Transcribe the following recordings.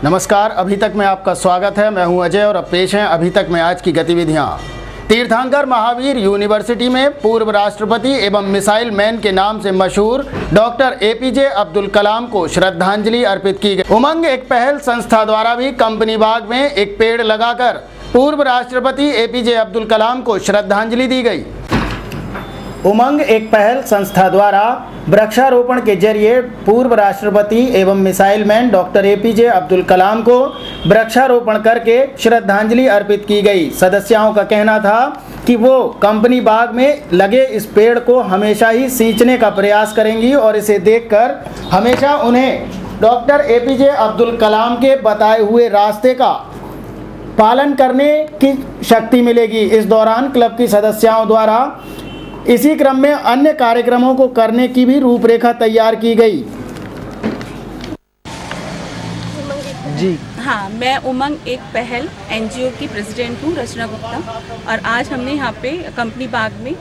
नमस्कार, अभी तक में आपका स्वागत है। मैं हूं अजय और अब पेश हैं अभी तक में आज की गतिविधियां। तीर्थंकर महावीर यूनिवर्सिटी में पूर्व राष्ट्रपति एवं मिसाइल मैन के नाम से मशहूर डॉक्टर एपीजे अब्दुल कलाम को श्रद्धांजलि अर्पित की गई। उमंग एक पहल संस्था द्वारा भी कंपनी बाग में एक पेड़ लगाकर पूर्व राष्ट्रपति एपीजे अब्दुल कलाम को श्रद्धांजलि दी गई। उमंग एक पहल संस्था द्वारा वृक्षारोपण के जरिए पूर्व राष्ट्रपति एवं missile man doctor APJ Abdul Kalam को वृक्षारोपण करके श्रद्धांजलि अर्पित की गई। सदस्यों का कहना था कि वो कंपनी बाग में लगे इस पेड़ को हमेशा ही सींचने का प्रयास करेंगी और इसे देखकर हमेशा उन्हें डॉक्टर एपीजे अब्दुल कलाम के बताए हुए रास्ते का पालन करने की शक्ति मिलेगी। इस दौरान क्लब की सदस्यों द्वारा इसी क्रम में अन्य कार्यक्रमों को करने की भी रूपरेखा तैयार की गई। जी हाँ, मैं उमंग एक पहल एनजीओ की प्रेसिडेंट हूँ, रचना गुप्ता। और आज हमने यहाँ पे कंपनी बाग में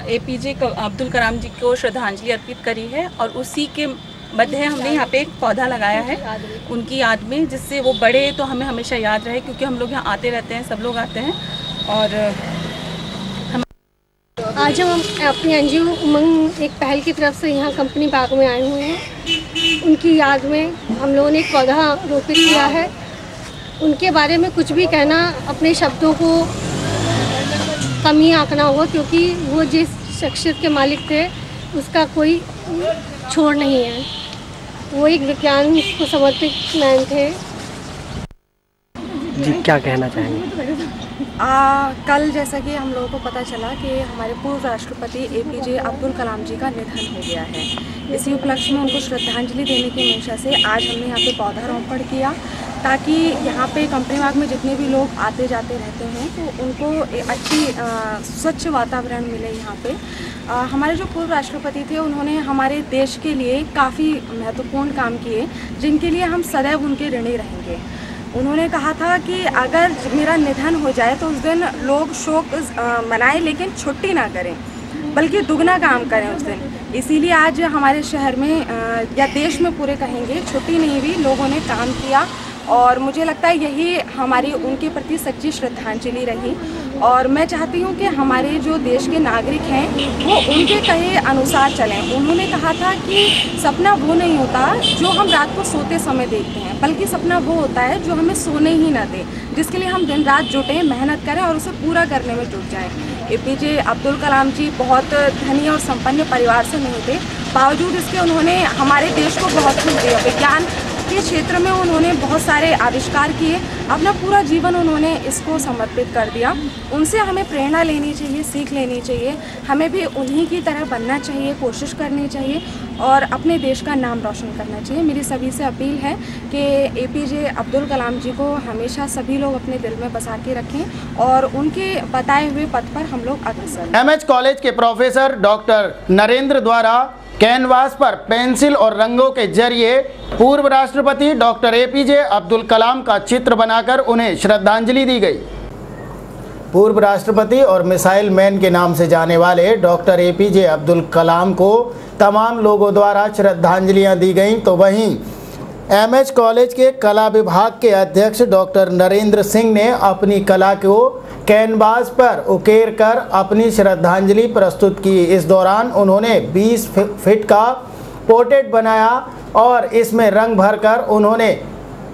एपीजे अब्दुल कलाम जी को श्रद्धांजलि अर्पित करी है और उसी के मध्य हमने यहाँ पे एक पौधा लगाया है उनकी याद में, जिससे वो बड़े तो हमें हमेशा याद रहे, क्योंकि हम लोग यहाँ आते रहते हैं, सब लोग आते हैं। और आज हम अपनी एनजीओ उमंग एक पहल की तरफ से यहाँ कंपनी बाग में आए हुए हैं। उनकी याद में हम लोगों ने एक पौधा रोपित किया है। उनके बारे में कुछ भी कहना अपने शब्दों को कमी आंकना होगा, क्योंकि वो जिस शख्सियत के मालिक थे उसका कोई छोड़ नहीं है। वो एक विज्ञान को समर्पित मैन थे। जी, क्या कहना चाहेंगे? कल जैसा कि हम लोगों को पता चला कि हमारे पूर्व राष्ट्रपति एपीजे अब्दुल कलाम जी का निधन हो गया है। इसी उपलक्ष्य में उनको श्रद्धांजलि देने की मंशा से आज हमने यहाँ पे पौधारोपण किया, ताकि यहाँ पे कंपनी बाग में जितने भी लोग आते जाते रहते हैं तो उनको एक अच्छी स्वच्छ वातावरण मिले। यहाँ पे हमारे जो पूर्व राष्ट्रपति थे उन्होंने हमारे देश के लिए काफ़ी महत्वपूर्ण काम किए, जिनके लिए हम सदैव उनके ऋणी रहेंगे। उन्होंने कहा था कि अगर मेरा निधन हो जाए तो उस दिन लोग शोक मनाएं, लेकिन छुट्टी ना करें, बल्कि दुगना काम करें उस दिन। इसीलिए आज हमारे शहर में या देश में पूरे कहेंगे छुट्टी नहीं हुई, लोगों ने काम किया। और मुझे लगता है यही हमारी उनके प्रति सच्ची श्रद्धांजलि रही। और मैं चाहती हूँ कि हमारे जो देश के नागरिक हैं वो उनके कहे अनुसार चलें। उन्होंने कहा था कि सपना वो नहीं होता जो हम रात को सोते समय देखते हैं, बल्कि सपना वो होता है जो हमें सोने ही ना दे, जिसके लिए हम दिन रात जुटें, मेहनत करें और उसे पूरा करने में जुट जाएं। एपीजे अब्दुल कलाम जी बहुत धनी और संपन्न परिवार से नहीं थे, बावजूद इसके उन्होंने हमारे देश को बहुत कुछ दिया। विज्ञान के क्षेत्र में उन्होंने बहुत सारे आविष्कार किए, अपना पूरा जीवन उन्होंने इसको समर्पित कर दिया। उनसे हमें प्रेरणा लेनी चाहिए, सीख लेनी चाहिए। हमें भी उन्हीं की तरह बनना चाहिए, कोशिश करनी चाहिए और अपने देश का नाम रोशन करना चाहिए। मेरी सभी से अपील है कि एपीजे अब्दुल कलाम जी को हमेशा सभी लोग अपने दिल में बसा के रखें और उनके बताए हुए पथ पर हम लोग अग्रसर। एमएच कॉलेज के प्रोफेसर डॉक्टर नरेंद्र द्वारा कैनवास पर पेंसिल और रंगों के जरिए पूर्व राष्ट्रपति डॉक्टर एपीजे अब्दुल कलाम का चित्र बनाकर उन्हें श्रद्धांजलि दी गई। पूर्व राष्ट्रपति और मिसाइल मैन के नाम से जाने वाले डॉक्टर एपीजे अब्दुल कलाम को तमाम लोगों द्वारा श्रद्धांजलियां दी गईं, तो वहीं एमएच कॉलेज के कला विभाग के अध्यक्ष डॉक्टर नरेंद्र सिंह ने अपनी कला को कैनवास पर उकेर कर अपनी श्रद्धांजलि प्रस्तुत की। इस दौरान उन्होंने 20 फीट का पोर्ट्रेट बनाया और इसमें रंग भरकर उन्होंने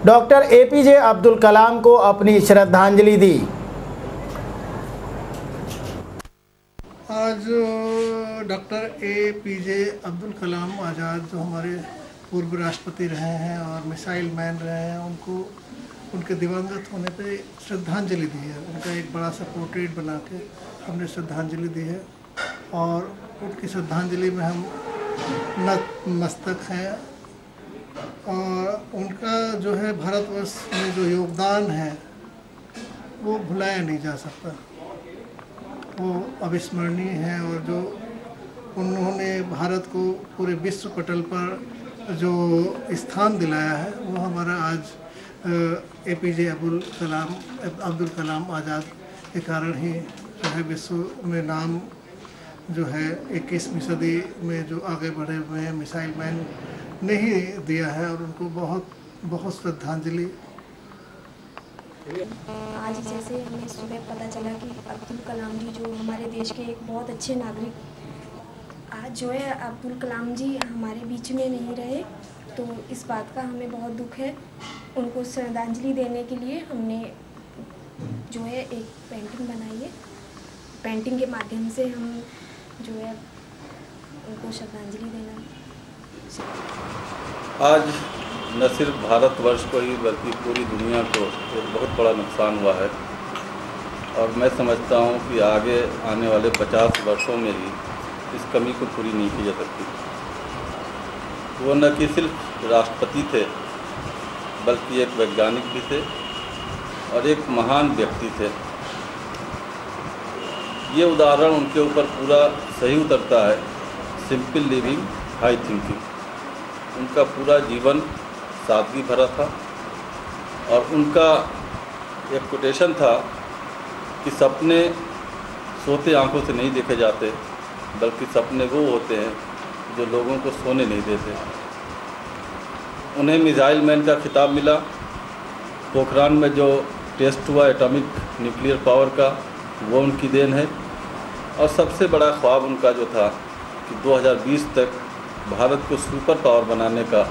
डॉक्टर एपीजे अब्दुल कलाम को अपनी श्रद्धांजलि दी। आज डॉक्टर एपीजे अब्दुल कलाम आज़ाद जो हमारे पूर्व राष्ट्रपति रहे हैं और मिसाइल मैन रहे हैं, उनको उनके दिवंगत होने पे श्रद्धांजलि दी है। उनका एक बड़ा सा पोर्ट्रेट बना के हमने श्रद्धांजलि दी है और उनकी श्रद्धांजलि में हम नतमस्तक हैं उनका जो है भारतवर्ष में जो योगदान है वो भुलाया नहीं जा सकता, वो अविस्मरणीय है। और जो उन्होंने भारत को पूरे विश्व पटल पर जो स्थान दिलाया है वो हमारा आज APJ अब्दुल कलाम आज़ाद के कारण ही जो है विश्व में नाम जो है 21वीं सदी में जो आगे बढ़े हुए हैं मिसाइल मैन ने ही दिया है, और उनको बहुत बहुत श्रद्धांजलि। आज जैसे हमें सुबह पता चला कि अब्दुल कलाम जी जो हमारे देश के एक बहुत अच्छे नागरिक, आज जो है अब्दुल कलाम जी हमारे बीच में नहीं रहे, तो इस बात का हमें बहुत दुख है। उनको श्रद्धांजलि देने के लिए हमने जो है एक पेंटिंग बनाई है। पेंटिंग के माध्यम से हम जो है उनको श्रद्धांजलि देना। आज न सिर्फ भारतवर्ष को ही बल्कि पूरी दुनिया को एक बहुत बड़ा नुकसान हुआ है, और मैं समझता हूँ कि आगे आने वाले 50 वर्षों में ही इस कमी को पूरी नहीं की जा सकती। वो न कि सिर्फ राष्ट्रपति थे बल्कि एक वैज्ञानिक भी थे और एक महान व्यक्ति थे। ये उदाहरण उनके ऊपर पूरा सही उतरता है। सिंपल लिविंग हाई थिंकिंग, उनका पूरा जीवन सादगी भरा था। और उनका एक कोटेशन था कि सपने सोते आंखों से नहीं देखे जाते, बल्कि सपने वो होते हैं जो लोगों को सोने नहीं देते। उन्हें मिसाइल मैन का खिताब मिला। पोखरान में जो टेस्ट हुआ एटॉमिक न्यूक्लियर पावर का, वो उनकी देन है। और सबसे बड़ा ख्वाब उनका जो था कि 2020 तक भारत को सुपर पावर बनाने का,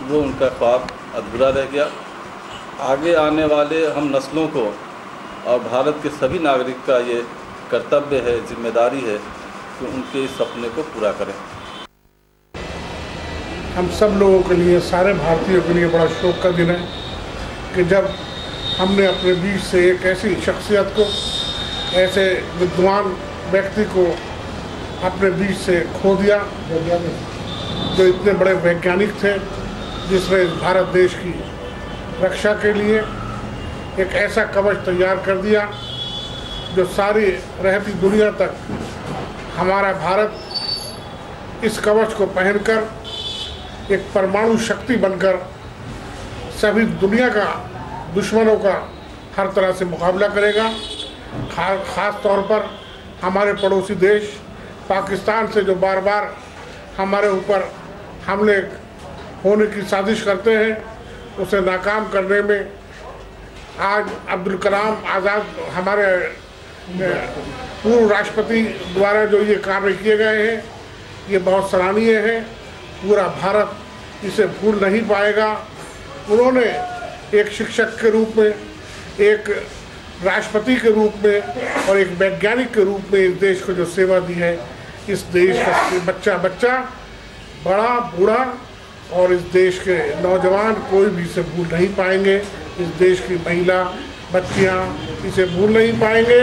वो उनका ख्वाब अधूरा रह गया। आगे आने वाले हम नस्लों को और भारत के सभी नागरिक का ये कर्तव्य है, जिम्मेदारी है कि उनके इस सपने को पूरा करें। हम सब लोगों के लिए, सारे भारतीयों के लिए बड़ा शोक का दिन है कि जब हमने अपने बीच से एक ऐसी शख्सियत को, ऐसे विद्वान व्यक्ति को अपने बीच से खो दिया, जो इतने बड़े वैज्ञानिक थे, जिसने भारत देश की रक्षा के लिए एक ऐसा कवच तैयार कर दिया जो सारी रहती दुनिया तक हमारा भारत इस कवच को पहनकर एक परमाणु शक्ति बनकर सभी दुनिया का दुश्मनों का हर तरह से मुकाबला करेगा। ख़ास तौर पर हमारे पड़ोसी देश पाकिस्तान से जो बार बार हमारे ऊपर हमले होने की साजिश करते हैं, उसे नाकाम करने में आज अब्दुल कलाम आज़ाद हमारे पूर्व राष्ट्रपति द्वारा जो ये कार्य किए गए हैं, ये बहुत सराहनीय है। पूरा भारत इसे भूल नहीं पाएगा। उन्होंने एक शिक्षक के रूप में, एक राष्ट्रपति के रूप में और एक वैज्ञानिक के रूप में इस देश को जो सेवा दी है, इस देश का बच्चा बच्चा, बड़ा बूढ़ा और इस देश के नौजवान कोई भी इसे भूल नहीं पाएंगे। इस देश की महिला बच्चियां इसे भूल नहीं पाएंगे।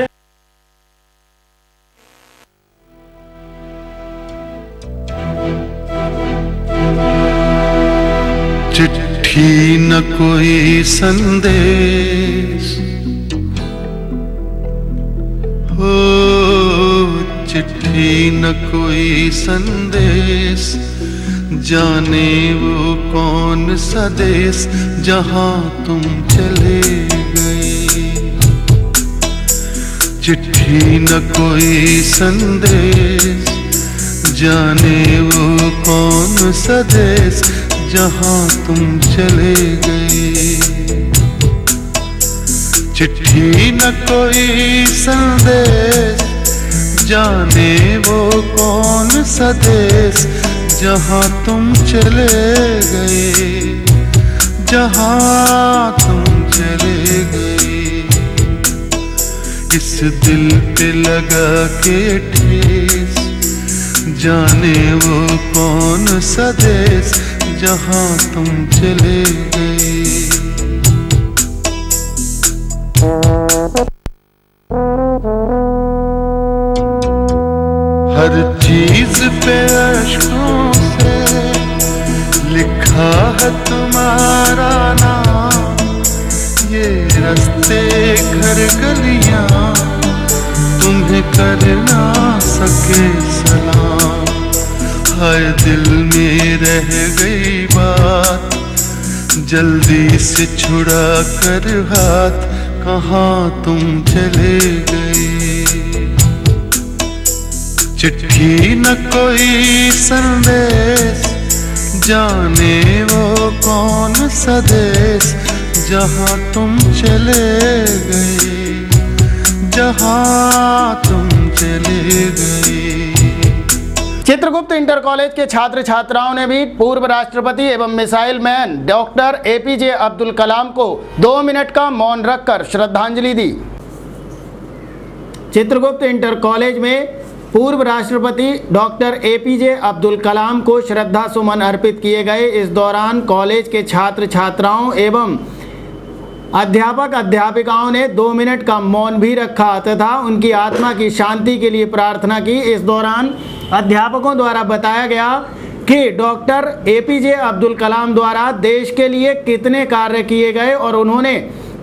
चिट्ठी न कोई संदेश हो, चिट्ठी न कोई संदेश, जाने वो कौन सा देश जहां तुम चले गए। चिट्ठी न कोई संदेश, जाने वो कौन सा देश जहां तुम चले गए। चिट्ठी न कोई संदेश, जाने वो कौन सा देश जहां तुम चले गए, जहां तुम चले गए। इस दिल पे लगा के ठेस, जाने वो कौन सा देश जहां तुम चले गए। हर चीज पे अश्कों से लिखा है तुम्हारा घर गलियां तुम्हें कर ना सके सलाम। हाय दिल में रह गई बात, जल्दी से छुड़ा कर हाथ, कहाँ तुम चले गए। चिट्ठी न कोई संदेश, जाने वो कौन सा देश, जहाँ तुम चले गए, जहाँ तुम चले गए। चित्रगुप्त इंटर कॉलेज के छात्र छात्राओं ने भी पूर्व राष्ट्रपति एवं missile man doctor APJ Abdul Kalam को 2 मिनट का मौन रखकर श्रद्धांजलि दी। चित्रगुप्त इंटर कॉलेज में पूर्व राष्ट्रपति डॉक्टर एपीजे अब्दुल कलाम को श्रद्धा सुमन अर्पित किए गए। इस दौरान कॉलेज के छात्र छात्राओं एवं अध्यापक अध्यापिकाओं ने 2 मिनट का मौन भी रखा तथा उनकी आत्मा की शांति के लिए प्रार्थना की। इस दौरान अध्यापकों द्वारा बताया गया कि डॉक्टर एपीजे अब्दुल कलाम द्वारा देश के लिए कितने कार्य किए गए और उन्होंने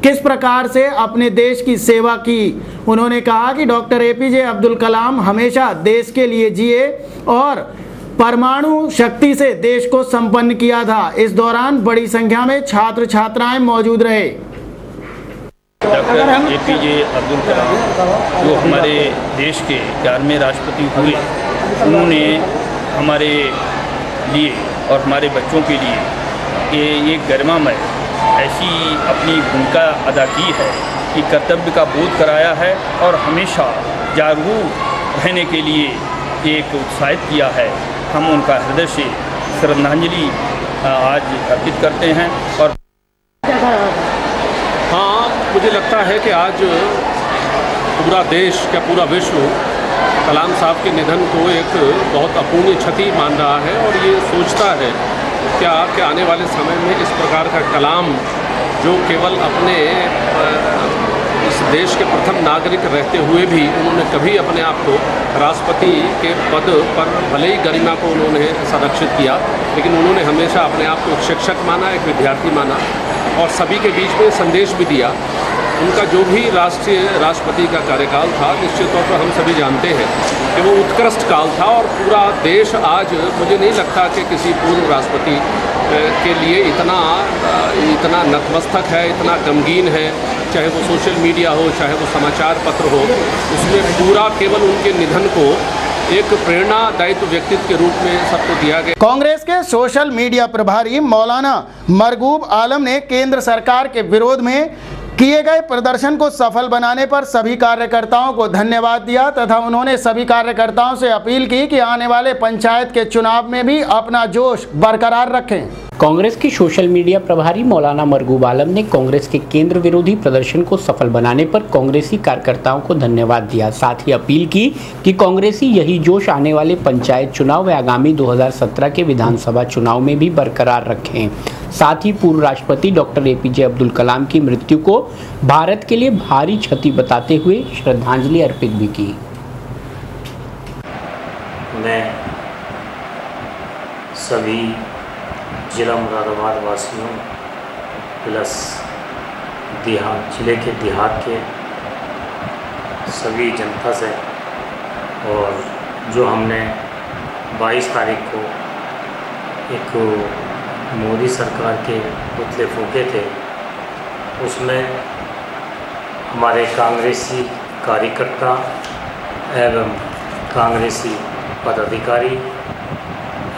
किस प्रकार से अपने देश की सेवा की। उन्होंने कहा कि डॉक्टर एपीजे अब्दुल कलाम हमेशा देश के लिए जिए और परमाणु शक्ति से देश को संपन्न किया था। इस दौरान बड़ी संख्या में छात्र छात्राएं मौजूद रहे। डॉक्टर एपीजे अब्दुल कलाम जो हमारे देश के 11वें राष्ट्रपति हुए, उन्होंने हमारे लिए और हमारे बच्चों के लिए ये गरिमामय ऐसी अपनी भूमिका अदा की है कि कर्तव्य का बोध कराया है और हमेशा जागरूक रहने के लिए एक उत्साहित किया है। हम उनका हृदय से श्रद्धांजलि आज अर्पित करते हैं। और हाँ, मुझे लगता है कि आज पूरा देश क्या पूरा विश्व कलाम साहब के निधन को एक बहुत अपूर्णीय क्षति मान रहा है और ये सोचता है क्या कि आने वाले समय में इस प्रकार का कलाम जो केवल अपने इस देश के प्रथम नागरिक रहते हुए भी उन्होंने कभी अपने आप को राष्ट्रपति के पद पर भले ही गरिमा को उन्होंने संरक्षित किया, लेकिन उन्होंने हमेशा अपने आप को एक शिक्षक माना, एक विद्यार्थी माना और सभी के बीच में संदेश भी दिया। उनका जो भी राष्ट्रपति का कार्यकाल था, निश्चित तौर पर हम सभी जानते हैं कि वो उत्कृष्ट काल था और पूरा देश आज मुझे नहीं लगता कि किसी पूर्व राष्ट्रपति के लिए इतना नतमस्तक है, इतना गमगीन है। चाहे वो सोशल मीडिया हो, चाहे वो समाचार पत्र हो, उसमें पूरा केवल उनके निधन को एक प्रेरणादायित्व व्यक्तित्व के रूप में सबको दिया गया। कांग्रेस के सोशल मीडिया प्रभारी मौलाना मरगूब आलम ने केंद्र सरकार के विरोध में किए गए प्रदर्शन को सफल बनाने पर सभी कार्यकर्ताओं को धन्यवाद दिया तथा उन्होंने सभी कार्यकर्ताओं से अपील की कि आने वाले पंचायत के चुनाव में भी अपना जोश बरकरार रखें। कांग्रेस के सोशल मीडिया प्रभारी मौलाना मरगूब आलम ने कांग्रेस के केंद्र विरोधी प्रदर्शन को सफल बनाने पर कांग्रेसी कार्यकर्ताओं को धन्यवाद दिया। साथ ही अपील की कि कांग्रेसी यही जोश आने वाले पंचायत चुनाव व आगामी 2017 के विधानसभा चुनाव में भी बरकरार रखें। साथ ही पूर्व राष्ट्रपति डॉक्टर एपीजे अब्दुल कलाम की मृत्यु को भारत के लिए भारी क्षति बताते हुए श्रद्धांजलि अर्पित भी की। मैं सभी जिला मुरादाबाद वासियों प्लस जिले के देहात के सभी जनता से और जो हमने 22 तारीख को एक मोदी सरकार के पुतले फूके थे, उसमें हमारे कांग्रेसी कार्यकर्ता एवं कांग्रेसी पदाधिकारी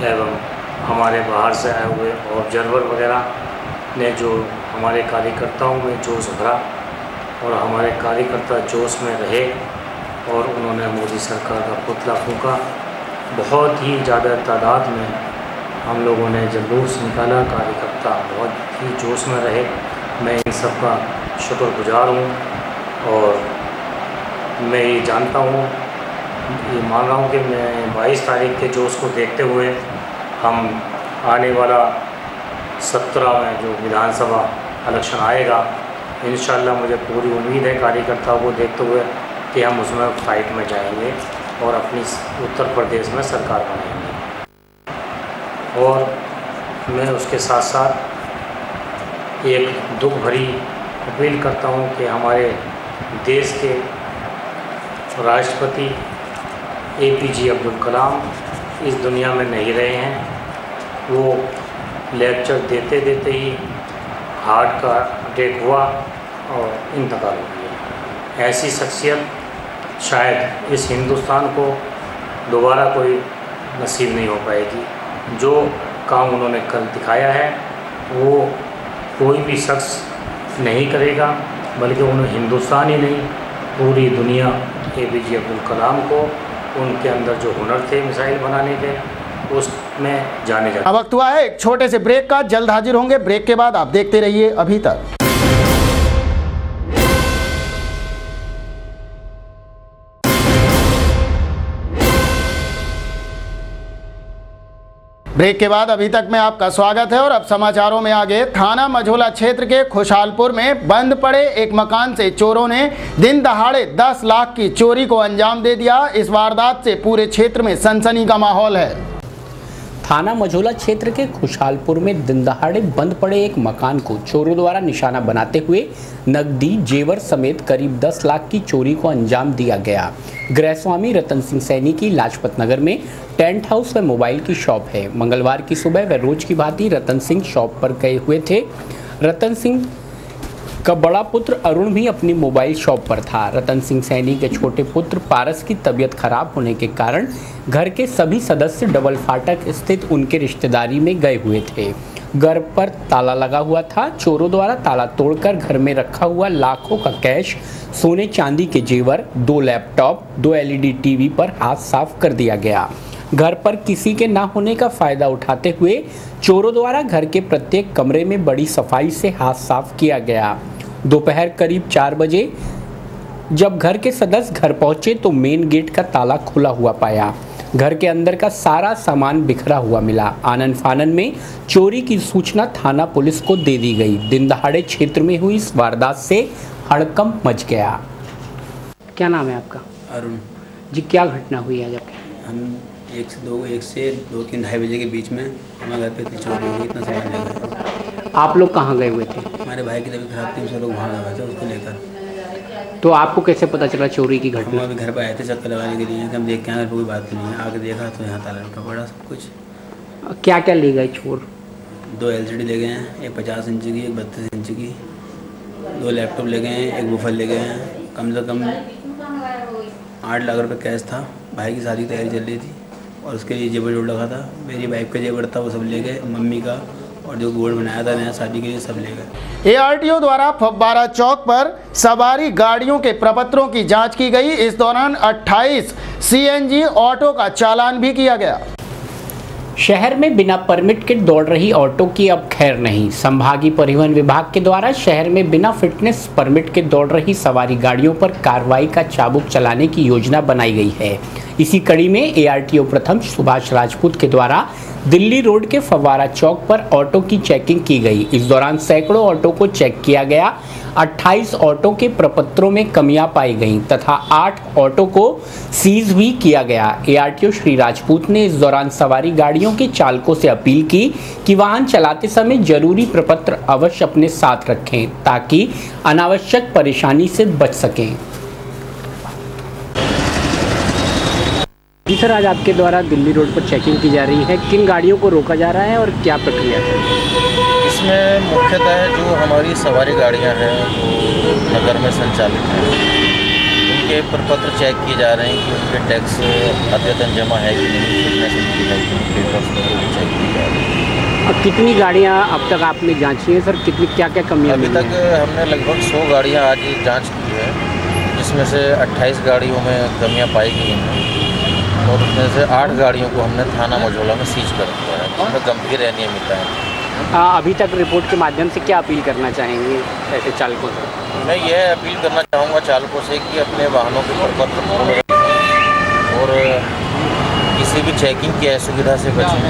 एवं हमारे बाहर से आए हुए ऑब्जर्वर वगैरह ने जो हमारे कार्यकर्ताओं में जोश भरा और हमारे कार्यकर्ता जोश में रहे और उन्होंने मोदी सरकार का पुतला फूंका। बहुत ही ज़्यादा तादाद में हम लोगों ने जुलूस निकाला, कार्यकर्ता बहुत ही जोश में रहे। मैं इन सब का शुक्रगुजार हूँ और मैं ये जानता हूँ, ये मान रहा हूँ कि मैं 22 तारीख के जोश को देखते हुए हम आने वाला 17 में जो विधानसभा इलेक्शन आएगा, इंशाल्लाह मुझे पूरी उम्मीद है कार्यकर्ताओं को देखते हुए कि हम उसमें फाइट में जाएंगे और अपनी उत्तर प्रदेश में सरकार बनाएंगे। और मैं उसके साथ साथ एक दुख भरी अपील करता हूं कि हमारे देश के राष्ट्रपति APJ अब्दुल कलाम इस दुनिया में नहीं रहे हैं। वो लेक्चर देते देते ही हार्ट का अटैक हुआ और इंतकाल हो गया। ऐसी शख्सियत शायद इस हिंदुस्तान को दोबारा कोई नसीब नहीं हो पाएगी। जो काम उन्होंने कल दिखाया है वो कोई भी शख्स नहीं करेगा, बल्कि उन्हें हिंदुस्तान ही नहीं पूरी दुनिया APJ अब्दुल कलाम को उनके अंदर जो हुनर थे मिसाइल बनाने के उसमें जाने जाते। अब वक्त हुआ है एक छोटे से ब्रेक का, जल्द हाजिर होंगे। ब्रेक के बाद आप देखते रहिए अभी तक। ब्रेक के बाद अभी तक में आपका स्वागत है और अब समाचारों में आगे। थाना मझोला क्षेत्र के खुशहालपुर में बंद पड़े एक मकान से चोरों ने दिन दहाड़े 10 लाख की चोरी को अंजाम दे दिया। इस वारदात से पूरे क्षेत्र में सनसनी का माहौल है। थाना मझोला क्षेत्र के खुशहालपुर में दिन दहाड़े बंद पड़े एक मकान को चोरों द्वारा निशाना बनाते हुए नकदी, जेवर समेत करीब 10 लाख की चोरी को अंजाम दिया गया। गृहस्वामी रतन सिंह सैनी की लाजपत नगर में टेंट हाउस व मोबाइल की शॉप है। मंगलवार की सुबह व रोज की भांति रतन सिंह शॉप पर गए हुए थे। रतन सिंह का बड़ा पुत्र अरुण भी अपनी मोबाइल शॉप पर था। रतन सिंह सैनी के छोटे पुत्र पारस की तबीयत खराब होने के कारण घर के सभी सदस्य डबल फाटक स्थित उनके रिश्तेदारी में गए हुए थे। घर पर ताला लगा हुआ था। चोरों द्वारा ताला तोड़कर घर में रखा हुआ लाखों का कैश, सोने चांदी के जेवर, 2 लैपटॉप, 2 LED टीवी पर हाथ साफ कर दिया गया। घर पर किसी के ना होने का फायदा उठाते हुए चोरों द्वारा घर के प्रत्येक कमरे में बड़ी सफाई से हाथ साफ किया गया। दोपहर करीब 4 बजे जब घर के सदस्य घर पहुंचे तो मेन गेट का ताला खुला हुआ पाया। घर के अंदर का सारा सामान बिखरा हुआ मिला। आनन फानन में चोरी की सूचना थाना पुलिस को दे दी गई। दिन दहाड़े क्षेत्र में हुई इस वारदात से हड़कंप मच गया। क्या नाम है आपका? अरुण जी, क्या घटना हुई है? जब हम 1 से 2-3 ढाई बजे के बीच में हमारे घर पे इतनी चोरी हो गई, इतना सामान लेकर। आप लोग कहाँ गए हुए थे? हमारे भाई की तबीयत खराब थी, सब लोग वहाँ गए थे उसको लेकर। तो आपको कैसे पता चला चोरी की घटना? हम अभी घर पर आए थे चक्कर लगाने के लिए कि हम देख के आए, कोई बात नहीं है। आगे देखा तो यहाँ ताला टूटा पड़ा सब कुछ। क्या क्या ले गए चोर? 2 LCD ले गए हैं, एक 50 इंच की, एक 32 इंच की, 2 लैपटॉप ले गए हैं, एक बूफर ले गए हैं। कम से कम 8 लाख रुपये कैश था। भाई की शादी की तैयारी चल रही थी और उसके लिए जेवर जोड़ रखा था। मेरी वाइफ का जेवर था वो सब ले गए, मम्मी का और जो गोल्ड बनाया था नया शादी के लिए सब ले गए। ARTO द्वारा फव्वारा चौक पर सवारी गाड़ियों के प्रपत्रों की जांच की गई। इस दौरान 28 CNG ऑटो का चालान भी किया गया। शहर में बिना परमिट के दौड़ रही ऑटो की अब खैर नहीं। संभागीय परिवहन विभाग के द्वारा शहर में बिना फिटनेस परमिट के दौड़ रही सवारी गाड़ियों पर कार्रवाई का चाबुक चलाने की योजना बनाई गई है। इसी कड़ी में ARTO प्रथम सुभाष राजपूत के द्वारा दिल्ली रोड के फव्वारा चौक पर ऑटो की चेकिंग की गई। इस दौरान सैकड़ों ऑटो को चेक किया गया। 28 ऑटो के प्रपत्रों में कमियां पाई गईं तथा 8 ऑटो को सीज भी किया गया। ARTO श्री राजपूत ने इस दौरान सवारी गाड़ियों के चालकों से अपील की कि वाहन चलाते समय जरूरी प्रपत्र अवश्य अपने साथ रखें ताकि अनावश्यक परेशानी से बच सकें। जी सर, आज आपके द्वारा दिल्ली रोड पर चेकिंग की जा रही है। किन गाड़ियों को रोका जा रहा है और क्या प्रक्रिया है? इसमें मुख्यतः जो हमारी सवारी गाड़ियां हैं जो नगर में संचालित हैं उनके प्रपत्र चेक किए जा रहे हैं कि उनके टैक्स अद्यतन जमा है कि नहीं, फिटनेस उनकी है कि नहीं, पेपर्स चेक किए जा रहे हैं। और कितनी गाड़ियाँ अब तक आपने जांची हैं सर? कितनी क्या क्या कमियाँ? अभी तक हमने लगभग 100 गाड़ियाँ आज जाँच की है, जिसमें से 28 गाड़ियों में कमियाँ पाई गई हैं और उसमें से 8 गाड़ियों को हमने थाना मझोला में सीज कर दिया है, जिसमें गंभीर अनियमितता है। अभी तक रिपोर्ट के माध्यम से क्या अपील करना चाहेंगे ऐसे चालकों से? मैं यह अपील करना चाहूँगा चालकों से कि अपने वाहनों के प्रपत्र पूर्ण रखें और किसी भी चेकिंग की असुविधा से बचें।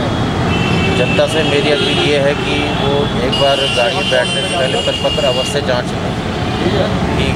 जनता से मेरी अपील ये है कि वो एक बार गाड़ी में बैठने से पहले प्रपत्र अवश्य जाँच लें कि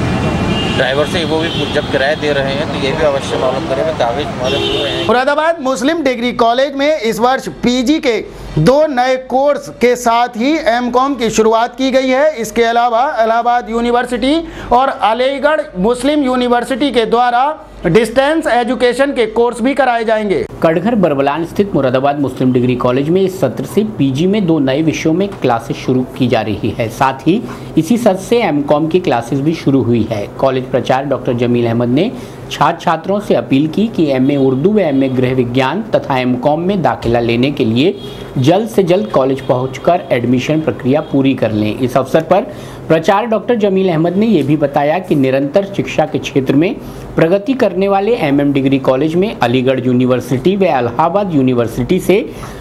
ड्राइवर से वो भी जब किराया दे रहे हैं तो ये भी अवश्य मालूम करें कि कागज हमारे पूरे हैं। मुरादाबाद मुस्लिम डिग्री कॉलेज में इस वर्ष PG के 2 नए कोर्स के साथ ही एमकॉम की शुरुआत की गई है। इसके अलावा इलाहाबाद यूनिवर्सिटी और अलीगढ़ मुस्लिम यूनिवर्सिटी के द्वारा डिस्टेंस एजुकेशन के कोर्स भी कराए जाएंगे। कटघर बरबलान स्थित मुरादाबाद मुस्लिम डिग्री कॉलेज में इस सत्र से पीजी में 2 नए विषयों में क्लासेस शुरू की जा रही है। साथ ही इसी सत्र से एमकॉम की क्लासेस भी शुरू हुई है। कॉलेज प्राचार्य डॉक्टर जमील अहमद ने छात्र छात्रों से अपील की कि एमए उर्दू व एमए गृह विज्ञान तथा एमकॉम में दाखिला लेने के लिए जल्द से जल्द कॉलेज पहुंचकर एडमिशन प्रक्रिया पूरी कर लें। इस अवसर पर प्राचार्य डॉक्टर जमील अहमद ने यह भी बताया कि निरंतर शिक्षा के क्षेत्र में प्रगति करने वाले एमएम डिग्री कॉलेज में अलीगढ़ यूनिवर्सिटी व इलाहाबाद यूनिवर्सिटी से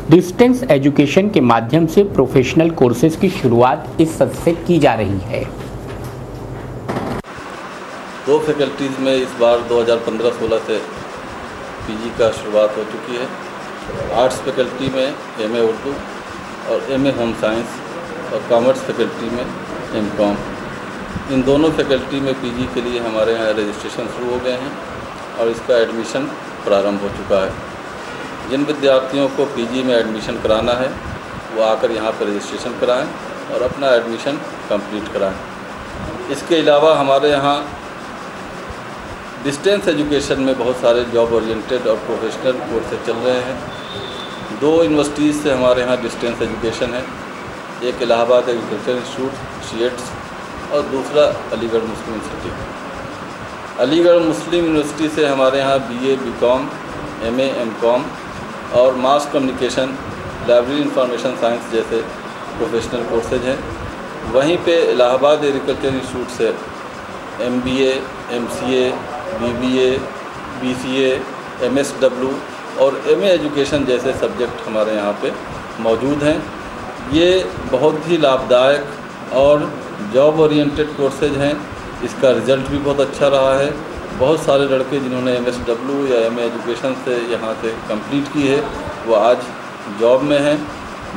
डिस्टेंस एजुकेशन के माध्यम से प्रोफेशनल कोर्सेज की शुरुआत इस सत्र से की जा रही है। 2 फैकल्टीज़ में इस बार 2015-16 से पीजी का शुरुआत हो चुकी है। आर्ट्स फैकल्टी में एमए उर्दू और एमए होम साइंस और कॉमर्स फैकल्टी में एमकॉम। इन दोनों फैकल्टी में पीजी के लिए हमारे यहाँ रजिस्ट्रेशन शुरू हो गए हैं और इसका एडमिशन प्रारंभ हो चुका है। जिन विद्यार्थियों को पीजी में एडमिशन कराना है वो आकर यहाँ पर रजिस्ट्रेशन कराएं और अपना एडमिशन कंप्लीट कराएं। इसके अलावा हमारे यहाँ डिस्टेंस एजुकेशन में बहुत सारे जॉब ओरिएंटेड और प्रोफेशनल कोर्सेज चल रहे हैं। 2 यूनिवर्सिटीज़ से हमारे यहाँ डिस्टेंस एजुकेशन है, एक इलाहाबाद एग्रीकल्चर इंस्टीट्यूट सीएट्स और दूसरा अलीगढ़ मुस्लिम यूनिवर्सिटी। अलीगढ़ मुस्लिम यूनिवर्सिटी से हमारे यहाँ बीए, बीकॉम, एमए, एमकॉम और mass communication, library information science जैसे प्रोफेशनल कोर्सेज हैं। वहीं पे इलाहाबाद एग्रीकल्चर इंस्टीट्यूट से MBA, MCA, BBA, BCA, MSW और एमए एजुकेशन जैसे सब्जेक्ट हमारे यहाँ पे मौजूद हैं। ये बहुत ही लाभदायक और जॉब ओरिएंटेड कोर्सेज हैं। इसका रिज़ल्ट भी बहुत अच्छा रहा है। बहुत सारे लड़के जिन्होंने एमएसडब्ल्यू या एमए एजुकेशन से यहाँ से कंप्लीट की है वो आज जॉब में हैं।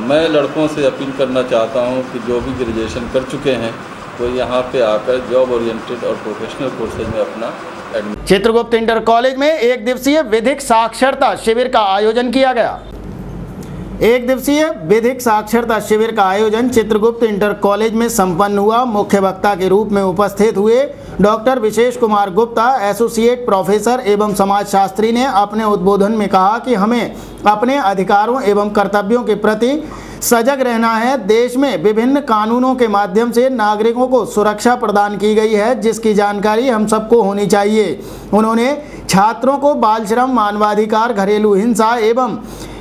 मैं लड़कों से अपील करना चाहता हूँ कि जो भी ग्रेजुएशन कर चुके हैं वो यहाँ पे आकर जॉब ओरिएंटेड और प्रोफेशनल कोर्सेज में अपना एडमिशन। चित्रगुप्त इंटर कॉलेज में 1 दिवसीय विधिक साक्षरता शिविर का आयोजन किया गया। 1 दिवसीय विधिक साक्षरता शिविर का आयोजन चित्रगुप्त इंटर कॉलेज में संपन्न हुआ। मुख्य वक्ता के रूप में उपस्थित हुए डॉक्टर विशेष कुमार गुप्ता, एसोसिएट प्रोफेसर एवं समाजशास्त्री ने अपने उद्बोधन में कहा कि हमें अपने अधिकारों एवं कर्तव्यों के प्रति सजग रहना है। देश में विभिन्न कानूनों के माध्यम से नागरिकों को सुरक्षा प्रदान की गई है, जिसकी जानकारी हम सबको होनी चाहिए। उन्होंने छात्रों को बाल श्रम, मानवाधिकार, घरेलू हिंसा एवं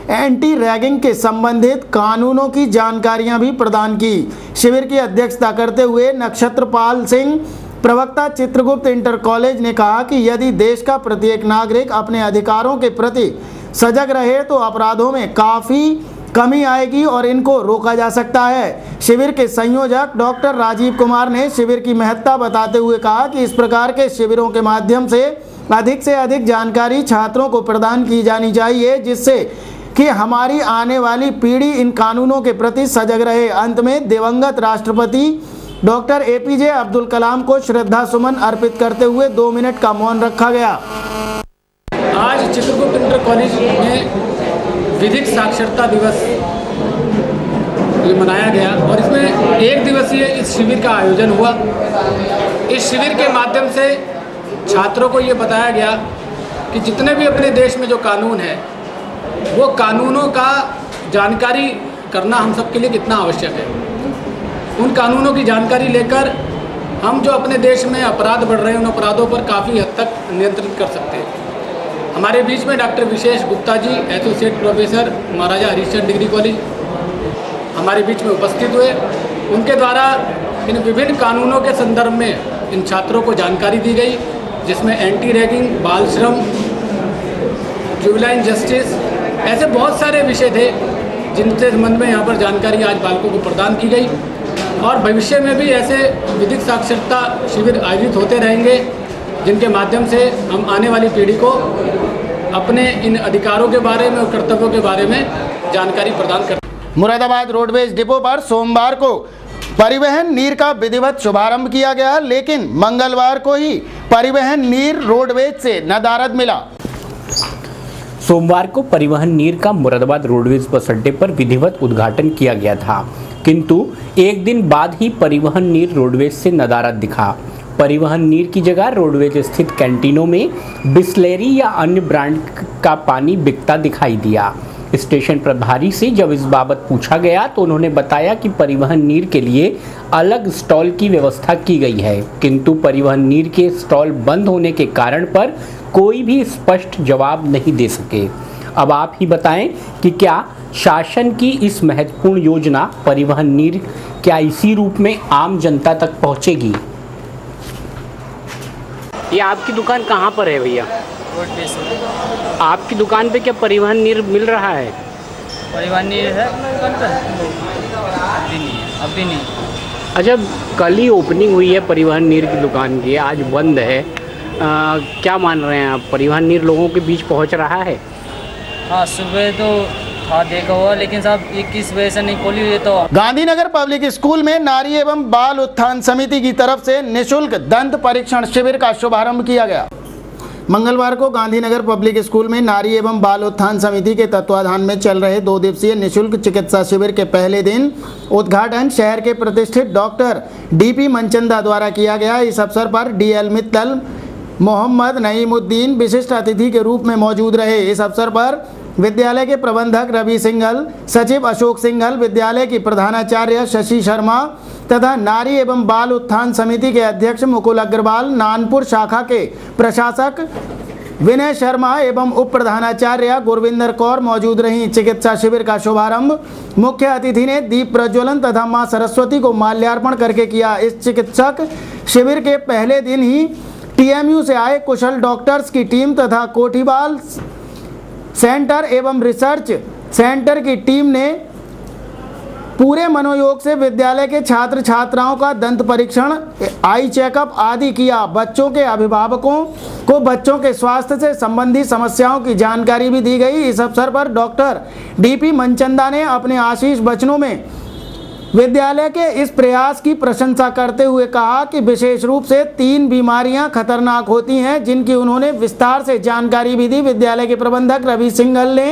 एंटी रैगिंग के संबंधित कानूनों की जानकारियां भी प्रदान की। शिविर की अध्यक्षता करते हुए नक्षत्रपाल सिंह, प्रवक्ता चित्रगुप्त इंटर कॉलेज, ने कहा कि यदि देश का प्रत्येक नागरिक अपने अधिकारों के प्रति सजग रहे तो अपराधों में काफ़ी कमी आएगी और इनको रोका जा सकता है। शिविर के संयोजक डॉक्टर राजीव कुमार ने शिविर की महत्ता बताते हुए कहा कि इस प्रकार के शिविरों के माध्यम से अधिक जानकारी छात्रों को प्रदान की जानी चाहिए, जिससे कि हमारी आने वाली पीढ़ी इन कानूनों के प्रति सजग रहे। अंत में दिवंगत राष्ट्रपति डॉक्टर एपीजे अब्दुल कलाम को श्रद्धा सुमन अर्पित करते हुए 2 मिनट का मौन रखा गया। आज चित्रगुप्त इंटर कॉलेज में विधिक साक्षरता दिवस मनाया गया और इसमें 1 दिवसीय इस शिविर का आयोजन हुआ। इस शिविर के माध्यम से छात्रों को ये बताया गया कि जितने भी अपने देश में जो कानून है वो कानूनों का जानकारी करना हम सबके लिए कितना आवश्यक है। उन कानूनों की जानकारी लेकर हम जो अपने देश में अपराध बढ़ रहे हैं उन अपराधों पर काफ़ी हद तक नियंत्रित कर सकते हैं। हमारे बीच में डॉक्टर विशेष गुप्ता जी, एसोसिएट प्रोफेसर, महाराजा हरीशचंद्र डिग्री कॉलेज, हमारे बीच में उपस्थित हुए। उनके द्वारा इन विभिन्न कानूनों के संदर्भ में इन छात्रों को जानकारी दी गई, जिसमें एंटी रैगिंग, बाल श्रम, जुवेनाइल जस्टिस, ऐसे बहुत सारे विषय थे जिनके संबंध में यहाँ पर जानकारी आज बालकों को प्रदान की गई। और भविष्य में भी ऐसे विधिक साक्षरता शिविर आयोजित होते रहेंगे, जिनके माध्यम से हम आने वाली पीढ़ी को अपने इन अधिकारों के बारे में और कर्तव्यों के बारे में जानकारी प्रदान करते हैं। मुरादाबाद रोडवेज डिपो पर सोमवार को परिवहन नीर का विधिवत शुभारंभ किया गया, लेकिन मंगलवार को ही परिवहन नीर रोडवेज से नदारद मिला। सोमवार को परिवहन नीर का मुरादाबाद रोडवेज बस अड्डे पर विधिवत उद्घाटन किया गया था, किंतु एक दिन बाद ही परिवहन नीर रोडवेज से नदारद दिखा। परिवहन नीर की जगह रोडवेज स्थित कैंटीनों में बिस्लेरी या अन्य ब्रांड का पानी बिकता दिखाई दिया। स्टेशन प्रभारी से जब इस बाबत पूछा गया तो उन्होंने बताया कि परिवहन नीर के लिए अलग स्टॉल की व्यवस्था की गई है, किंतु परिवहन नीर के स्टॉल बंद होने के कारण पर कोई भी स्पष्ट जवाब नहीं दे सके। अब आप ही बताएं कि क्या शासन की इस महत्वपूर्ण योजना परिवहन नीर क्या इसी रूप में आम जनता तक पहुंचेगी? ये आपकी दुकान कहाँ पर है भैया? रोड पे से। आपकी दुकान पे क्या परिवहन नीर मिल रहा है? परिवहन नीर है दुकान पे? अभी नहीं है, अभी नहीं। अच्छा, कल ही ओपनिंग हुई है परिवहन नीर की दुकान की, आज बंद है। क्या मान रहे हैं आप, परिवहन नीर लोगों के बीच पहुंच रहा है? हाँ, सुबह तो था देखा हुआ, लेकिन साहब ये किस वजह से नहीं खोली हुई? तो गांधीनगर पब्लिक स्कूल में नारी एवं बाल उत्थान समिति की तरफ से निःशुल्क दंत परीक्षण शिविर का शुभारंभ किया गया। मंगलवार को गांधीनगर पब्लिक स्कूल में नारी एवं बाल उत्थान समिति के तत्वाधान में चल रहे 2 दिवसीय निःशुल्क चिकित्सा शिविर के पहले दिन उद्घाटन शहर के प्रतिष्ठित डॉक्टर DP मनचंदा द्वारा किया गया। इस अवसर पर DL मित्तल, मोहम्मद नईमुद्दीन विशिष्ट अतिथि के रूप में मौजूद रहे। इस अवसर पर विद्यालय के प्रबंधक रवि सिंघल, सचिव अशोक सिंघल, विद्यालय की प्रधानाचार्य शशि शर्मा तथा नारी एवं बाल उत्थान समिति के अध्यक्ष मुकुल अग्रवाल, नानपुर शाखा के प्रशासक विनय शर्मा एवं उप प्रधानाचार्य गुरविंदर कौर मौजूद रहीं। चिकित्सा शिविर का शुभारंभ मुख्य अतिथि ने दीप प्रज्वलन तथा मां सरस्वती को माल्यार्पण करके किया। इस चिकित्सक शिविर के पहले दिन ही TMU से आए कुशल डॉक्टर्स की टीम तथा कोठीवाल सेंटर एवं रिसर्च सेंटर की टीम ने पूरे मनोयोग से विद्यालय के छात्र छात्राओं का दंत परीक्षण, आई चेकअप आदि किया। बच्चों के अभिभावकों को बच्चों के स्वास्थ्य से संबंधित समस्याओं की जानकारी भी दी गई। इस अवसर पर डॉक्टर DP मनचंदा ने अपने आशीष वचनों में विद्यालय के इस प्रयास की प्रशंसा करते हुए कहा कि विशेष रूप से 3 बीमारियां खतरनाक होती हैं, जिनकी उन्होंने विस्तार से जानकारी भी दी। विद्यालय के प्रबंधक रवि सिंघल ने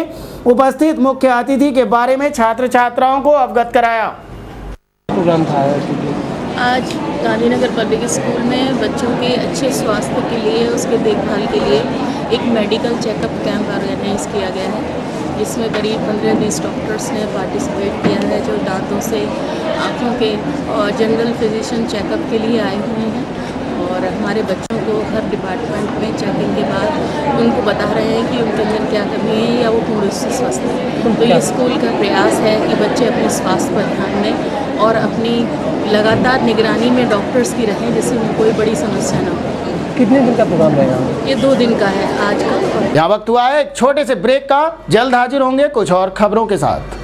उपस्थित मुख्य अतिथि के बारे में छात्र छात्राओं को अवगत कराया। प्रोग्राम था आज गांधीनगर पब्लिक स्कूल में बच्चों के अच्छे स्वास्थ्य के लिए, उसके देखभाल के लिए एक मेडिकल चेकअप कैंप ऑर्गेनाइज किया गया है, जिसमें करीब 15-20 डॉक्टर्स ने पार्टिसिपेट किया है, जो दांतों से आँखों के और जनरल फिजिशियन चेकअप के लिए आए हुए हैं। और हमारे बच्चों को हर डिपार्टमेंट में चेकिंग के बाद उनको बता रहे हैं कि उनके अंदर क्या कमी है या वो पूर्ण रूप से स्वस्थ है। तो ये स्कूल का प्रयास है कि बच्चे अपने स्वास्थ्य पर ध्यान दें और अपनी लगातार निगरानी में डॉक्टर्स की रहें, जिससे उनको कोई बड़ी समस्या ना हो। कितने दिन का प्रोग्राम रहेगा? ये 2 दिन का है आज का। यहाँ वक्त हुआ है एक छोटे से ब्रेक का, जल्द हाजिर होंगे कुछ और खबरों के साथ।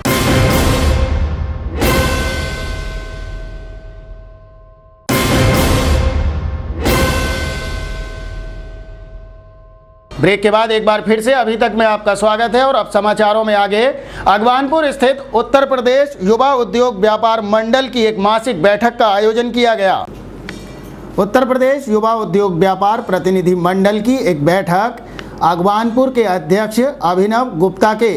ब्रेक के बाद एक बार फिर से अभी तक में आपका स्वागत है और अब समाचारों में आगे। अगवानपुर स्थित उत्तर प्रदेश युवा उद्योग व्यापार मंडल की एक मासिक बैठक का आयोजन किया गया। उत्तर प्रदेश युवा उद्योग व्यापार प्रतिनिधि मंडल की एक बैठक अगवानपुर के अध्यक्ष अभिनव गुप्ता के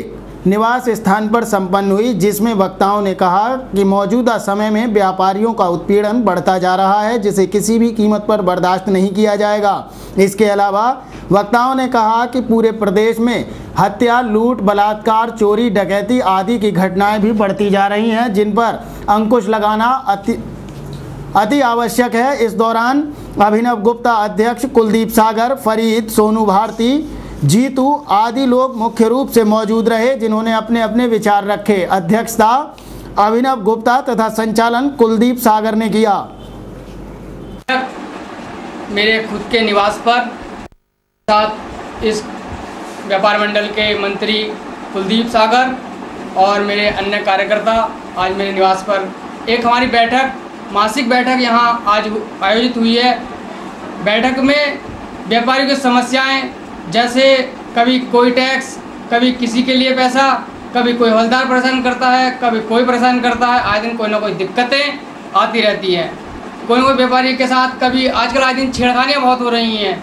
निवास स्थान पर संपन्न हुई, जिसमें वक्ताओं ने कहा कि मौजूदा समय में व्यापारियों का उत्पीड़न बढ़ता जा रहा है, जिसे किसी भी कीमत पर बर्दाश्त नहीं किया जाएगा। इसके अलावा वक्ताओं ने कहा कि पूरे प्रदेश में हत्या, लूट, बलात्कार, चोरी, डकैती आदि की घटनाएं भी बढ़ती जा रही हैं, जिन पर अंकुश लगाना अति आवश्यक है। इस दौरान अभिनव गुप्ता, अध्यक्ष कुलदीप सागर, फरीद, सोनू भारती, जीतू आदि लोग मुख्य रूप से मौजूद रहे, जिन्होंने अपने अपने विचार रखे। अध्यक्षता अभिनव गुप्ता तथा संचालन कुलदीप सागर ने किया। मेरे खुद के निवास पर साथ इस व्यापार मंडल के मंत्री कुलदीप सागर और मेरे अन्य कार्यकर्ता आज मेरे निवास पर एक हमारी बैठक, मासिक बैठक यहाँ आज आयोजित हुई है। बैठक में व्यापारियों की समस्याएं, जैसे कभी कोई टैक्स, कभी किसी के लिए पैसा, कभी कोई हवलदार परेशान करता है, कभी कोई परेशान करता है, आए दिन कोई ना कोई दिक्कतें आती रहती हैं। कोई ना कोई व्यापारी के साथ कभी आजकल आए दिन छेड़खानियाँ बहुत हो रही हैं,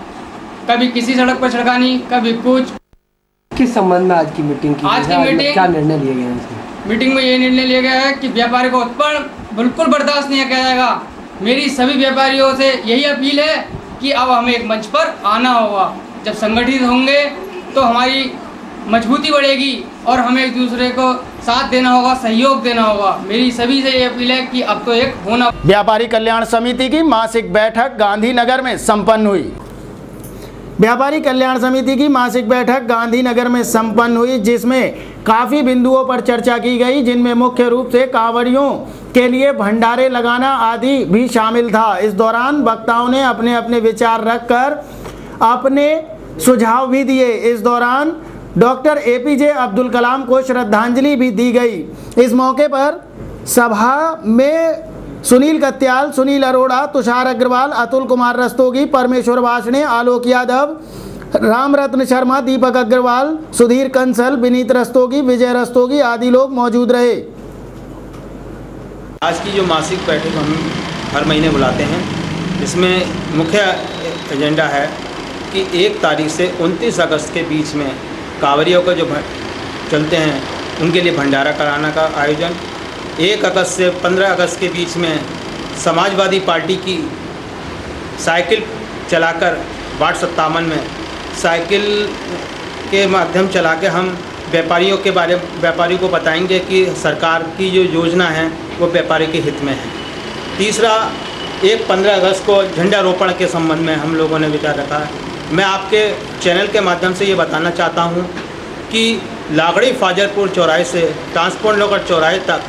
कभी किसी सड़क पर छेड़खानी, कभी कुछ किस संबंध में आज की मीटिंग की? आज की मीटिंग क्या निर्णय लिए गए हैं? मीटिंग में ये निर्णय लिया गया है कि व्यापारी को उत्पन्न बिल्कुल बर्दाश्त नहीं किया जाएगा। मेरी सभी व्यापारियों से यही अपील है कि अब हमें एक मंच पर आना होगा। जब संगठित होंगे तो हमारी मजबूती बढ़ेगी और हमें एक दूसरे को साथ देना होगा, सहयोग देना होगा। मेरी सभी से ये अपील है कि अब तो एक होना। व्यापारी कल्याण समिति की मासिक बैठक गांधीनगर में संपन्न हुई। व्यापारी कल्याण समिति की मासिक बैठक गांधीनगर में संपन्न हुई, जिसमें काफ़ी बिंदुओं पर चर्चा की गई, जिनमें मुख्य रूप से कांवड़ियों के लिए भंडारे लगाना आदि भी शामिल था। इस दौरान वक्ताओं ने अपने अपने विचार रखकर अपने सुझाव भी दिए। इस दौरान डॉक्टर एपीजे अब्दुल कलाम को श्रद्धांजलि भी दी गई। इस मौके पर सभा में सुनील कत्याल, सुनील अरोड़ा, तुषार अग्रवाल, अतुल कुमार रस्तोगी, परमेश्वर वासने, आलोक यादव, राम रत्न शर्मा, दीपक अग्रवाल, सुधीर कंसल, विनीत रस्तोगी, विजय रस्तोगी आदि लोग मौजूद रहे। आज की जो मासिक बैठक हम हर महीने बुलाते हैं, इसमें मुख्य एजेंडा है कि 1 तारीख से 29 अगस्त के बीच में कांवरियों का जो चलते हैं उनके लिए भंडारा कराना का आयोजन, 1 अगस्त से 15 अगस्त के बीच में समाजवादी पार्टी की साइकिल चलाकर वार्ड 57 में साइकिल के माध्यम चला के हम व्यापारियों को बताएंगे कि सरकार की जो योजना है वो व्यापारी के हित में है। तीसरा, 15 अगस्त को झंडारोपण के संबंध में हम लोगों ने विचार रखा है। मैं आपके चैनल के माध्यम से ये बताना चाहता हूँ कि लागड़ी फाजरपुर चौराहे से ट्रांसपोर्ट नगर चौराहे तक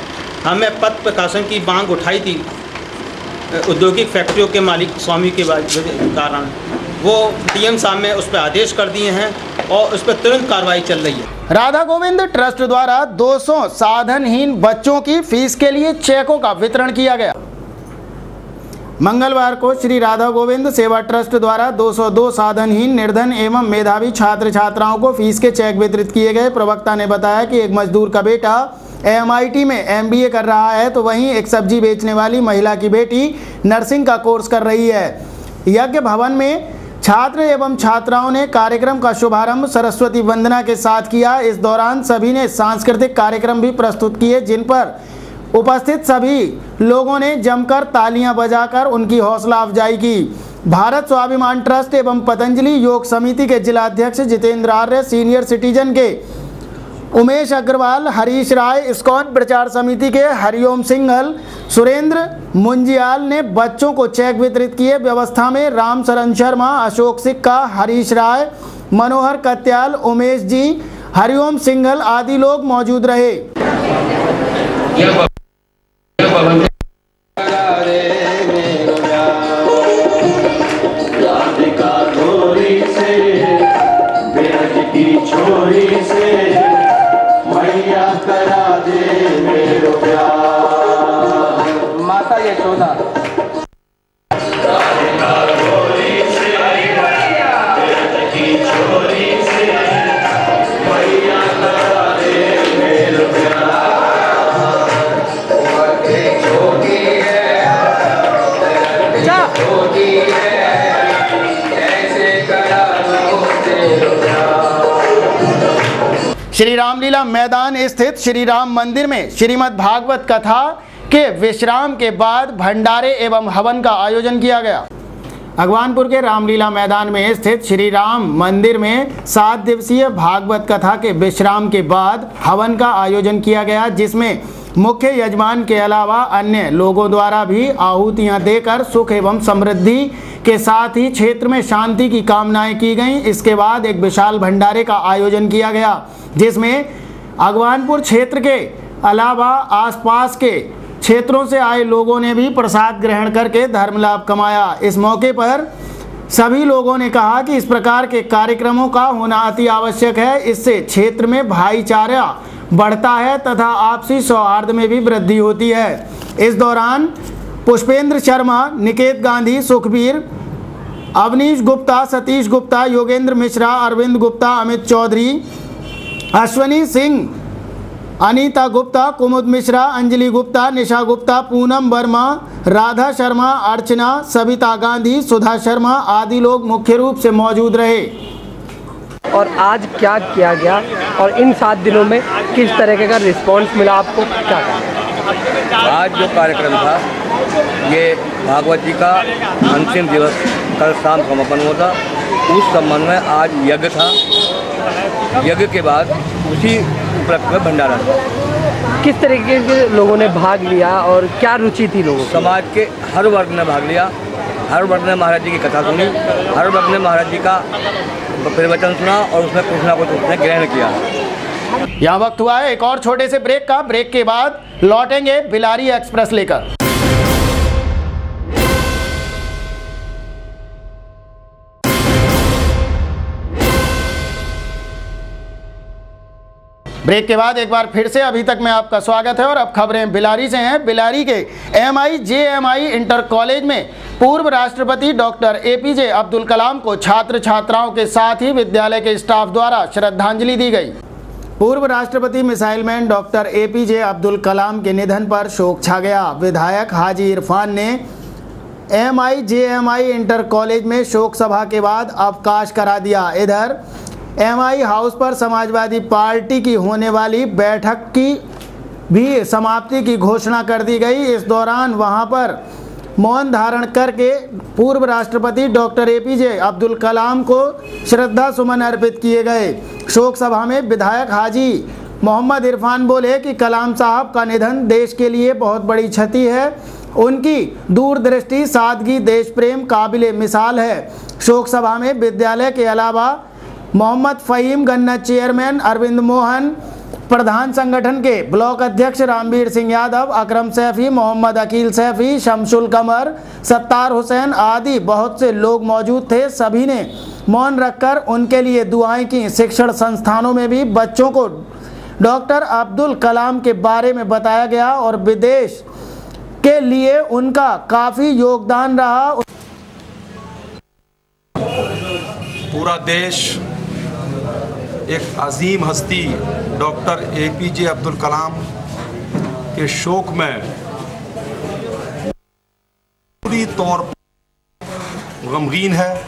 हमें पथ प्रकाशन की मांग उठाई थी औद्योगिक फैक्ट्रियों के मालिक स्वामी के कारण। वो डीएम साहब ने उस पर आदेश कर दिए हैं और उस पर तुरंत कार्रवाई चल रही है। राधा गोविंद ट्रस्ट द्वारा 200 साधनहीन बच्चों की फीस के लिए चेकों का वितरण किया गया। मंगलवार को श्री राधा गोविंद सेवा ट्रस्ट द्वारा 202 साधनहीन, निर्धन एवं मेधावी छात्र छात्राओं को फीस के चेक वितरित किए गए। प्रवक्ता ने बताया कि एक मजदूर का बेटा MIT में MBA कर रहा है, तो वहीं एक सब्जी बेचने वाली महिला की बेटी नर्सिंग का कोर्स कर रही है। यज्ञ भवन में छात्र एवं छात्राओं ने कार्यक्रम का शुभारंभ सरस्वती वंदना के साथ किया। इस दौरान सभी ने सांस्कृतिक कार्यक्रम भी प्रस्तुत किए, जिन पर उपस्थित सभी लोगों ने जमकर तालियां बजाकर उनकी हौसला अफजाई की। भारत स्वाभिमान ट्रस्ट एवं पतंजलि योग समिति के जिलाध्यक्ष जितेंद्र आर्य, सीनियर सिटीजन के उमेश अग्रवाल, हरीश राय, इस्कॉन प्रचार समिति के हरिओम सिंघल, सुरेंद्र मुंजियाल ने बच्चों को चेक वितरित किए। व्यवस्था में राम शरण शर्मा, अशोक सिक्का, हरीश राय, मनोहर कत्याल, उमेश जी, हरिओम सिंघल आदि लोग मौजूद रहे। छोरी से मैया करा दे मेरो प्यार, माता यशोदा श्री रामलीला मैदान स्थित श्री राम मंदिर में श्रीमद् भागवत कथा के विश्राम के बाद भंडारे एवं हवन का आयोजन किया गया। भगवानपुर के रामलीला मैदान में स्थित श्री राम मंदिर में 7 दिवसीय भागवत कथा के विश्राम के बाद हवन का आयोजन किया गया, जिसमें मुख्य यजमान के अलावा अन्य लोगों द्वारा भी आहुतियां देकर सुख एवं समृद्धि के साथ ही क्षेत्र में शांति की कामनाएं की गईं। इसके बाद एक विशाल भंडारे का आयोजन किया गया, जिसमें भगवानपुर क्षेत्र के अलावा आसपास के क्षेत्रों से आए लोगों ने भी प्रसाद ग्रहण करके धर्म लाभ कमाया। इस मौके पर सभी लोगों ने कहा कि इस प्रकार के कार्यक्रमों का होना अति आवश्यक है। इससे क्षेत्र में भाईचारा बढ़ता है तथा आपसी सौहार्द में भी वृद्धि होती है। इस दौरान पुष्पेंद्र शर्मा, निकेत गांधी, सुखबीर, अवनीश गुप्ता, सतीश गुप्ता, योगेंद्र मिश्रा, अरविंद गुप्ता, अमित चौधरी, अश्वनी सिंह, अनीता गुप्ता, कुमुद मिश्रा, अंजलि गुप्ता, निशा गुप्ता, पूनम वर्मा, राधा शर्मा, अर्चना, सविता गांधी, सुधा शर्मा आदि लोग मुख्य रूप से मौजूद रहे। और आज क्या किया गया और इन 7 दिनों में किस तरह का रिस्पांस मिला आपको, क्या कहा? आज जो कार्यक्रम था ये भागवत जी का अंतिम दिवस कल शाम समापन हुआ था। उस संबंध में आज यज्ञ था। यज्ञ के बाद उसी उपलक्ष्य में भंडारा था। किस तरीके के लोगों ने भाग लिया और क्या रुचि थी लोगों की? समाज के हर वर्ग ने भाग लिया। हर वर्ग ने महाराज जी की कथा सुनी। हर वर्ग ने महाराज जी का प्रवचन सुना और उसमें कुछ ना कुछ उसने ग्रहण किया। यहाँ वक्त हुआ है एक और छोटे से ब्रेक का। ब्रेक के बाद लौटेंगे बिलारी एक्सप्रेस लेकर। ब्रेक के बाद एक बार फिर से अभी तक में आपका स्वागत है और अब खबरें बिलारी से हैं। बिलारी के MI-JMI इंटर कॉलेज में पूर्व राष्ट्रपति डॉक्टर APJ अब्दुल कलाम को छात्र छात्राओं के साथ ही विद्यालय के स्टाफ द्वारा श्रद्धांजलि दी गई। पूर्व राष्ट्रपति missile man doctor APJ Abdul Kalam के निधन पर शोक छा गया। विधायक हाजी इरफान ने MI-JMI इंटर कॉलेज में शोक सभा के बाद अवकाश करा दिया। इधर MI हाउस पर समाजवादी पार्टी की होने वाली बैठक की भी समाप्ति की घोषणा कर दी गई। इस दौरान वहां पर मौन धारण करके पूर्व राष्ट्रपति डॉक्टर APJ अब्दुल कलाम को श्रद्धा सुमन अर्पित किए गए। शोक सभा में विधायक हाजी मोहम्मद इरफान बोले कि कलाम साहब का निधन देश के लिए बहुत बड़ी क्षति है। उनकी दूरदृष्टि, सादगी, देश प्रेम काबिले मिसाल है। शोक सभा में विद्यालय के अलावा मोहम्मद फ़हीम, गन्ना चेयरमैन अरविंद मोहन, प्रधान संगठन के ब्लॉक अध्यक्ष रामवीर सिंह यादव, अकरम सैफी, मोहम्मद अकील सैफी, शमसुल कमर, सत्तार हुसैन आदि बहुत से लोग मौजूद थे। सभी ने मौन रखकर उनके लिए दुआएं की। शिक्षण संस्थानों में भी बच्चों को डॉक्टर अब्दुल कलाम के बारे में बताया गया और विदेश के लिए उनका काफ़ी योगदान रहा। पूरा देश एक अजीम हस्ती डॉक्टर APJ अब्दुल कलाम के शोक में पूरी तौर पर गमगीन है।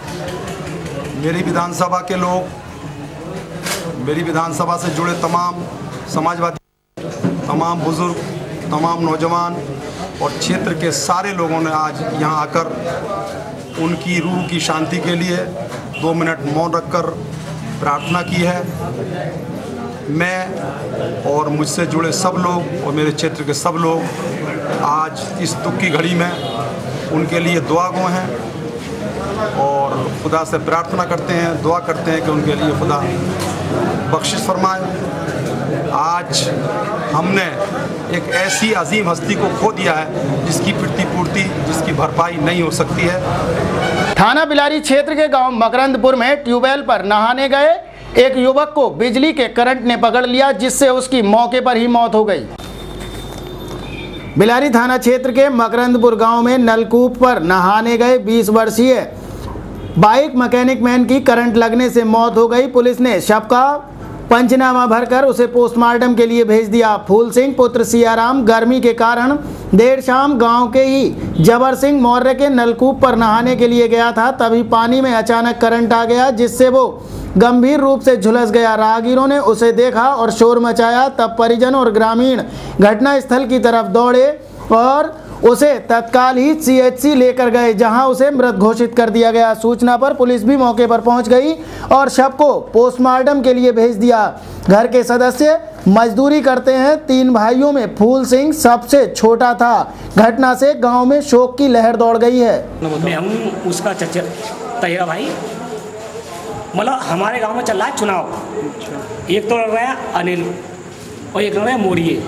मेरी विधानसभा के लोग, मेरी विधानसभा से जुड़े तमाम समाजवादी, तमाम बुजुर्ग, तमाम नौजवान और क्षेत्र के सारे लोगों ने आज यहाँ आकर उनकी रूह की शांति के लिए 2 मिनट मौन रखकर प्रार्थना की है। मैं और मुझसे जुड़े सब लोग और मेरे क्षेत्र के सब लोग आज इस दुख की घड़ी में उनके लिए दुआ गो हैं और खुदा से प्रार्थना करते हैं, दुआ करते हैं कि उनके लिए खुदा बख्शिश फरमाए। आज हमने एक ऐसी अजीम हस्ती को खो दिया है जिसकी प्रतिपूर्ति, जिसकी भरपाई नहीं हो सकती है। थाना बिलारी क्षेत्र के गांव मकरंदपुर में ट्यूबवेल पर नहाने गए एक युवक को बिजली के करंट ने पकड़ लिया, जिससे उसकी मौके पर ही मौत हो गई। बिलारी थाना क्षेत्र के मकरंदपुर गांव में नलकूप पर नहाने गए 20 वर्षीय बाइक मैकेनिक मैन की करंट लगने से मौत हो गई। पुलिस ने शव का पंचनामा भरकर उसे पोस्टमार्टम के लिए भेज दिया। फूल सिंह पुत्र सियाराम गर्मी के कारण देर शाम गांव के ही जबर सिंह मौर्य के नलकूप पर नहाने के लिए गया था। तभी पानी में अचानक करंट आ गया, जिससे वो गंभीर रूप से झुलस गया। राहगीरों ने उसे देखा और शोर मचाया। तब परिजन और ग्रामीण घटनास्थल की तरफ दौड़े और उसे तत्काल ही CHC लेकर गए, जहां उसे मृत घोषित कर दिया गया। सूचना पर पुलिस भी मौके पर पहुंच गई और शव को पोस्टमार्टम के लिए भेज दिया। घर के सदस्य मजदूरी करते हैं। 3 भाइयों में फूल सिंह सबसे छोटा था। घटना से गांव में शोक की लहर दौड़ गई है। मैं हूँ उसका तैयारा भाई। मतलब हमारे गांव में चल रहा है चुनाव। एक तो लड़ रहा है अनिल और एक लड़ रहा है मोरिये।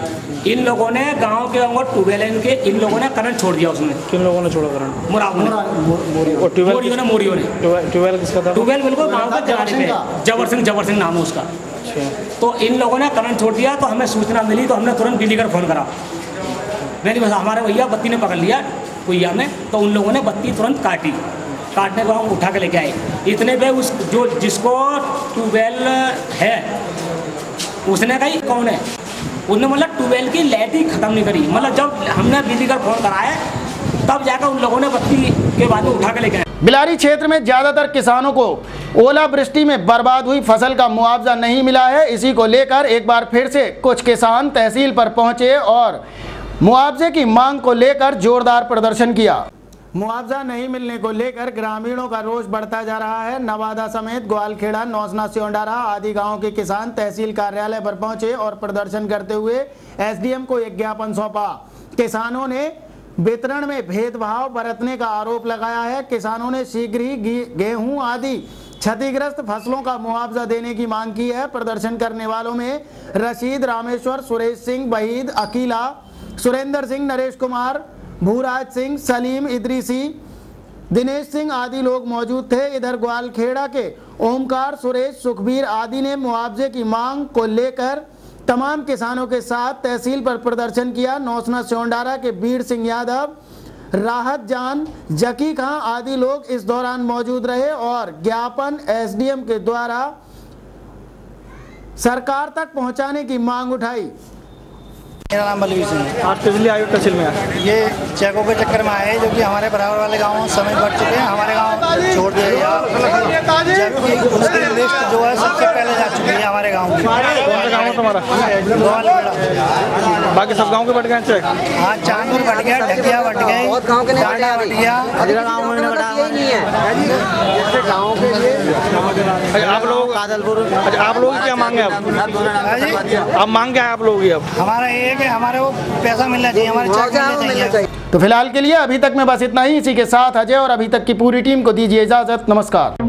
इन लोगों ने गांव के ट्यूबवेल इनके इन लोगों ने करंट छोड़ दिया। उसमें किन लोगों ने छोड़ा करंट? मोरियों ने। ट्यूबवेल किसका था? ट्यूबवेल बिल्कुल गांव का किनारे पे जबर सिंह नाम है उसका। तो इन लोगों ने करंट छोड़ दिया, तो हमें सूचना मिली तो हमने तुरंत बिजली का फ़ोन करा। नहीं बस हमारे भैया बत्ती ने पकड़ लिया कुइया में, तो उन लोगों ने बत्ती तुरंत काटी। काटने को हम उठा के लेके आए। इतने पे उस जो जिसको ट्यूबवेल है उसने कही कौन है, उसने मतलब ट्यूबवेल की लाइट ही ख़त्म नहीं करी। मतलब जब हमने बिजली का फ़ोन कराया तब जाकर उन लोगों ने बत्ती के बाद में उठा के लेके आए। बिलारी क्षेत्र में ज्यादातर किसानों को ओलावृष्टि में बर्बाद हुई फसल का मुआवजा नहीं मिला है। इसी को लेकर एक बार फिर से कुछ किसान तहसील पर पहुंचे और मुआवजे की मांग को लेकर जोरदार प्रदर्शन किया। मुआवजा नहीं मिलने को लेकर ग्रामीणों का रोष बढ़ता जा रहा है। नवादा समेत ग्वालखेड़ा, नौसना, स्योंडारा आदि गांवों के किसान तहसील कार्यालय पर पहुंचे और प्रदर्शन करते हुए एसडीएम को एक ज्ञापन सौंपा। किसानों ने वितरण में भेदभाव बरतने का आरोप लगाया है। किसानों ने शीघ्र ही गेहूं आदि क्षतिग्रस्त फसलों का मुआवजा देने की मांग की है। प्रदर्शन करने वालों में रशीद, रामेश्वर, सुरेश सिंह, वहीद, अकीला, सुरेंद्र सिंह, नरेश कुमार, भूराज सिंह, सलीम, इदरीसी, दिनेश सिंह आदि लोग मौजूद थे। इधर ग्वालखेड़ा के ओमकार, सुरेश, सुखबीर आदि ने मुआवजे की मांग को लेकर तमाम किसानों के साथ तहसील पर प्रदर्शन किया। नौसना स्योंडारा के बीर सिंह यादव, राहत जान, जकी खां आदि लोग इस दौरान मौजूद रहे और ज्ञापन एसडीएम के द्वारा सरकार तक पहुंचाने की मांग उठाई। मेरा नाम बलवीर सिंह है। आज बिजली आयोग तहसील में आए, ये चेकों के चक्कर में आए जो कि हमारे बराबर वाले गाँव समय बढ़ चुके हैं, हमारे गाँव छोड़ दिए, जबकि उसकी लिस्ट जो है सबसे पहले जा चुकी है हमारे गाँव की। गाँव तुम्हारा बाकी सब गाँव के बट गए चेक? हाँ, चांदपुर बट गया, ढकिया बट गए, डांडा बट गया, गाँव में आप लोग कादलपुर। अच्छा, आप लोग क्या मांगे? अब मांग क्या है आप लोग? अब हमारा ये है कि हमारे को पैसा मिलना चाहिए, हमारे चेक चाहिए। तो फिलहाल के लिए अभी तक में बस इतना ही। इसी के साथ अजय और अभी तक की पूरी टीम को दीजिए इजाजत। नमस्कार।